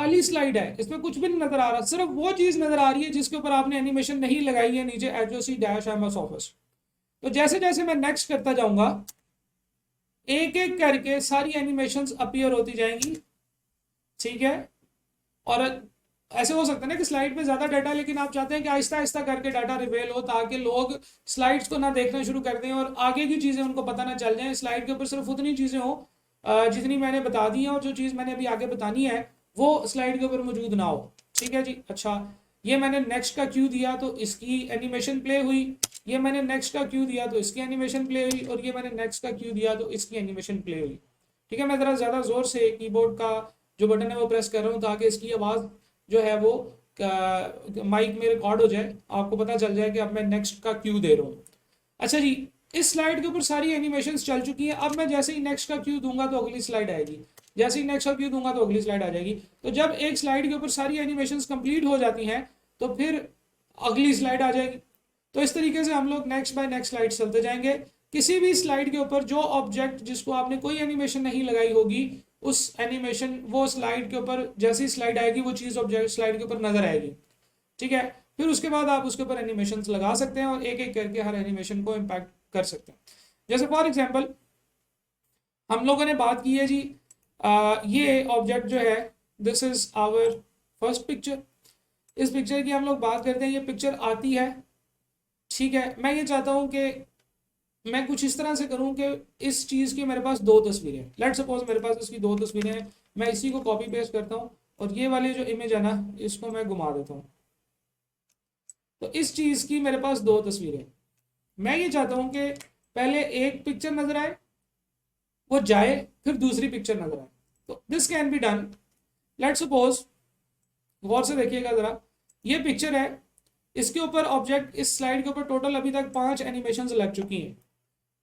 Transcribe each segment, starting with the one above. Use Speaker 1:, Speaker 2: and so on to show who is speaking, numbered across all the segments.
Speaker 1: खाली स्लाइड है, इसमें कुछ भी नहीं नजर आ रहा, सिर्फ वो चीज नजर आ रही है जिसके ऊपर आपने एनिमेशन नहीं लगाई है, नीचे HOC-MS-Office। तो जैसे जैसे मैं नेक्स्ट करता जाऊंगा, एक एक करके सारी एनिमेशंस अपीयर होती जाएंगी, ठीक है। और ऐसे हो सकता है ना कि स्लाइड पे ज्यादा डाटा है, लेकिन आप चाहते हैं कि आहिस्ता आहिस्ता करके डाटा रिवेल हो, ताकि लोग स्लाइड्स को ना देखना शुरू कर दें और आगे की चीजें उनको पता ना चल जाए। स्लाइड के ऊपर सिर्फ उतनी चीजें हो जितनी मैंने बता दी है, और जो चीज मैंने अभी आगे बतानी है वो स्लाइड के ऊपर मौजूद ना हो, ठीक है जी। अच्छा, ये मैंने नेक्स्ट का क्यू दिया तो इसकी एनिमेशन प्ले हुई, ये मैंने नेक्स्ट का क्यू दिया तो इसकी एनिमेशन प्ले हुई, और ये मैंने नेक्स्ट का क्यू दिया तो इसकी एनिमेशन प्ले हुई, ठीक है। मैं ज़रा ज़्यादा ज़ोर से कीबोर्ड का जो बटन है वो प्रेस कर रहा हूँ, ताकि इसकी आवाज़ जो है वो माइक में रिकॉर्ड हो जाए, आपको पता चल जाए कि अब मैं नेक्स्ट का क्यू दे रहा हूँ। अच्छा जी, इस स्लाइड के ऊपर सारी एनिमेशंस चल चुकी हैं। अब मैं जैसे ही नेक्स्ट का क्यू दूंगा तो अगली स्लाइड आएगी, जैसे ही नेक्स्ट का क्यू दूंगा तो अगली स्लाइड आ जाएगी। तो जब एक स्लाइड के ऊपर सारी एनिमेशंस कंप्लीट हो जाती हैं तो फिर अगली स्लाइड आ जाएगी। तो इस तरीके से हम लोग नेक्स्ट बाय नेक्स्ट स्लाइड चलते जाएंगे। किसी भी स्लाइड के ऊपर जो ऑब्जेक्ट जिसको आपने कोई एनिमेशन नहीं लगाई होगी, उस एनिमेशन वो स्लाइड के ऊपर जैसी स्लाइड आएगी वो चीज़ ऑब्जेक्ट स्लाइड के ऊपर नजर आएगी, ठीक है। फिर उसके बाद आप उसके ऊपर एनिमेशन लगा सकते हैं और एक एक करके हर एनिमेशन को इम्पैक्ट कर सकते हैं। जैसे फॉर एग्जाम्पल हम लोगों ने बात की है जी, ये ऑब्जेक्ट जो है, this is our first picture. इस पिक्चर की हम लोग बात करते हैं, ये पिक्चर आती है, ठीक है। मैं ये चाहता हूँ कि मैं कुछ इस तरह से करूँ कि इस चीज़ की मेरे पास दो तस्वीरें, लेट सपोज मेरे पास इसकी दो तस्वीरें हैं। मैं इसी को कॉपी पेस्ट करता हूँ और ये वाली जो इमेज है ना, इसको मैं घुमा देता हूँ। तो इस चीज़ की मेरे पास दो तस्वीरें, मैं ये चाहता हूँ कि पहले एक पिक्चर नजर आए, वो जाए, फिर दूसरी पिक्चर नजर आए। तो this can be done. Let suppose, गौर से देखिएगा जरा, ये पिक्चर है, इसके ऊपर ऑब्जेक्ट, इस स्लाइड के ऊपर टोटल अभी तक 5 एनिमेशंस लग चुकी हैं।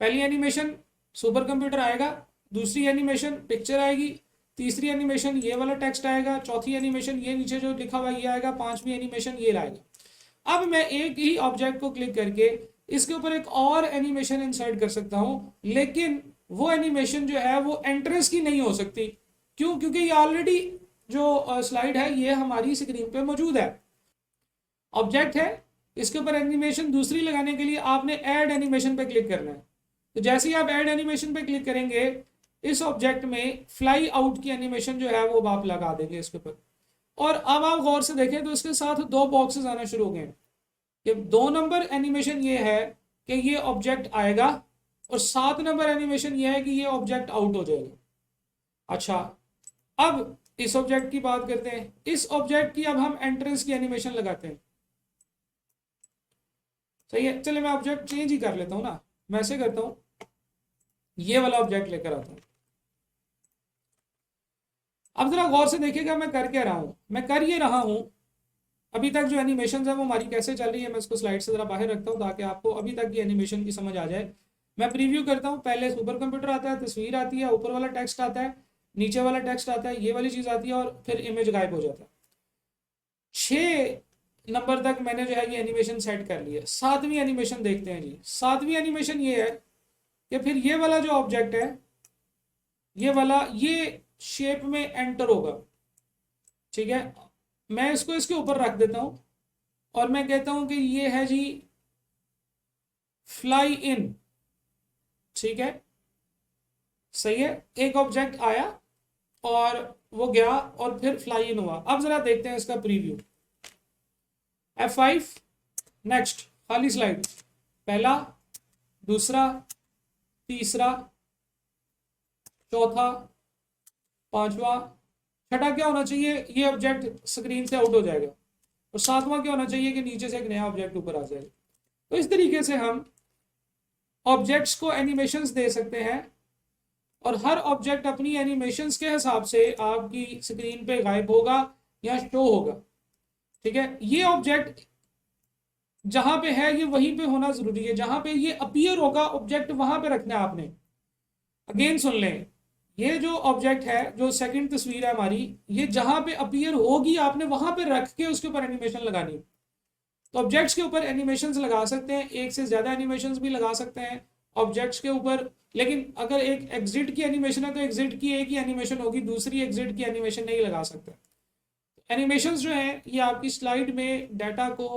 Speaker 1: पहली एनिमेशन सुपर कंप्यूटर आएगा, दूसरी एनिमेशन पिक्चर आएगी, तीसरी एनिमेशन ये वाला टेक्स्ट आएगा, चौथी एनिमेशन ये नीचे जो लिखा हुआ ये आएगा, पांचवी एनिमेशन ये लाएगा। अब मैं एक ही ऑब्जेक्ट को क्लिक करके इसके ऊपर एक और एनिमेशन इंसर्ट कर सकता हूं, लेकिन वो एनिमेशन जो है वो एंट्रेंस की नहीं हो सकती। क्यों? क्योंकि ये ऑलरेडी जो स्लाइड है ये हमारी स्क्रीन पे मौजूद है, ऑब्जेक्ट है, इसके ऊपर एनिमेशन दूसरी लगाने के लिए आपने ऐड एनिमेशन पे क्लिक करना है। तो जैसे ही आप ऐड एनिमेशन पे क्लिक करेंगे, इस ऑब्जेक्ट में फ्लाई आउट की एनिमेशन जो है वो आप लगा देंगे इसके ऊपर। और अब आप गौर से देखें तो इसके साथ दो बॉक्सेस आना शुरू हो गए। ये 2 नंबर एनिमेशन ये है कि ये ऑब्जेक्ट आएगा, और 7 नंबर एनिमेशन ये है कि ये ऑब्जेक्ट आउट हो जाएगा। अच्छा, अब इस ऑब्जेक्ट की बात करते हैं। इस ऑब्जेक्ट की अब हम एंट्रेंस की एनिमेशन लगाते हैं, सही है। चलिए मैं ऑब्जेक्ट चेंज ही कर लेता हूं ना, मैं ऐसे करता हूं, ये वाला ऑब्जेक्ट लेकर आता हूं। अब जरा गौर से देखिएगा मैं कर क्या रहा हूं। मैं कर ये रहा हूं, अभी तक जो एनिमेशन है वो हमारी कैसे चल रही है, मैं इसको स्लाइड से जरा बाहर रखता हूं ताकि आपको अभी तक की एनिमेशन की समझ आ जाए। मैं प्रीव्यू करता हूं, पहले सुपर कंप्यूटर आता है, तस्वीर आती है, ऊपर वाला टेक्स्ट आता है, नीचे वाला टेक्स्ट आता है, ये वाली चीज आती है, और फिर इमेज गायब हो जाता है। 6 नंबर तक मैंने जो है ये एनिमेशन सेट कर लिया। 7वीं एनिमेशन देखते हैं जी। 7वीं एनिमेशन ये है कि फिर ये वाला जो ऑब्जेक्ट है, ये वाला ये शेप में एंटर होगा, ठीक है। मैं इसको इसके ऊपर रख देता हूं और मैं कहता हूं कि ये है जी फ्लाई इन, ठीक है, सही है। एक ऑब्जेक्ट आया और वो गया और फिर फ्लाई इन हुआ। अब जरा देखते हैं इसका प्रीव्यू। F5, नेक्स्ट, खाली स्लाइड, पहला, दूसरा, तीसरा, चौथा, पांचवा, छठा क्या होना चाहिए, ये ऑब्जेक्ट स्क्रीन से आउट हो जाएगा, और 7वां क्या होना चाहिए कि नीचे से एक नया ऑब्जेक्ट ऊपर आ जाएगा। तो इस तरीके से हम ऑब्जेक्ट्स को एनिमेशंस दे सकते हैं, और हर ऑब्जेक्ट अपनी एनिमेशंस के हिसाब से आपकी स्क्रीन पे गायब होगा या शो होगा, ठीक है। ये ऑब्जेक्ट जहां पे है ये वहीं पे होना जरूरी है, जहां पे ये अपीयर होगा ऑब्जेक्ट वहां पे रखना है आपने। अगेन सुन लें, ये जो ऑब्जेक्ट है, जो सेकंड तस्वीर है हमारी, ये जहां पे अपीयर होगी आपने वहां पे रख के उसके ऊपर एनिमेशन लगानी। तो ऑब्जेक्ट्स के ऊपर एनिमेशंस लगा सकते हैं, एक से ज्यादा एनिमेशंस भी लगा सकते हैं ऑब्जेक्ट्स के ऊपर। लेकिन अगर एक एग्जिट की एनिमेशन है तो एग्जिट की एक ही एनिमेशन होगी, दूसरी एग्जिट की एनिमेशन नहीं लगा सकते। एनिमेशंस जो हैं ये आपकी स्लाइड में डाटा को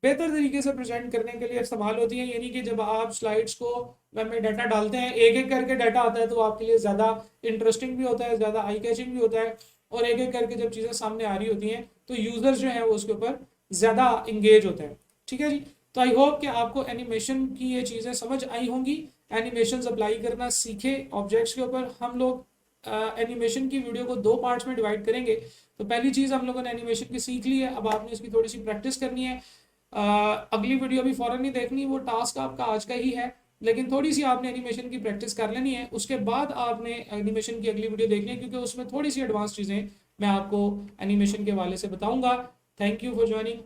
Speaker 1: बेहतर तरीके से प्रेजेंट करने के लिए इस्तेमाल होती हैं, यानी कि जब आप स्लाइड्स को में डाटा डालते हैं, एक एक करके डाटा आता है तो आपके लिए ज़्यादा इंटरेस्टिंग भी होता है, ज़्यादा आई कैचिंग भी होता है, और एक एक करके जब चीज़ें सामने आ रही होती हैं तो यूज़र्स जो हैं वो उसके ऊपर ज़्यादा इंगेज होते हैं। ठीक है जी, तो आई होप कि आपको एनिमेशन की ये चीज़ें समझ आई होंगी, एनिमेशन अप्लाई करना सीखे ऑब्जेक्ट्स के ऊपर। हम लोग एनिमेशन की वीडियो को 2 पार्ट्स में डिवाइड करेंगे। तो पहली चीज़ हम लोगों ने एनिमेशन की सीख ली है, अब आपने इसकी थोड़ी सी प्रैक्टिस करनी है। अगली वीडियो भी फ़ौरन नहीं देखनी, वो टास्क आपका आज का ही है, लेकिन थोड़ी सी आपने एनिमेशन की प्रैक्टिस कर लेनी है, उसके बाद आपने एनिमेशन की अगली वीडियो देखनी है, क्योंकि उसमें थोड़ी सी एडवांस चीज़ें मैं आपको एनिमेशन के हवाले से बताऊंगा। Thank you for joining.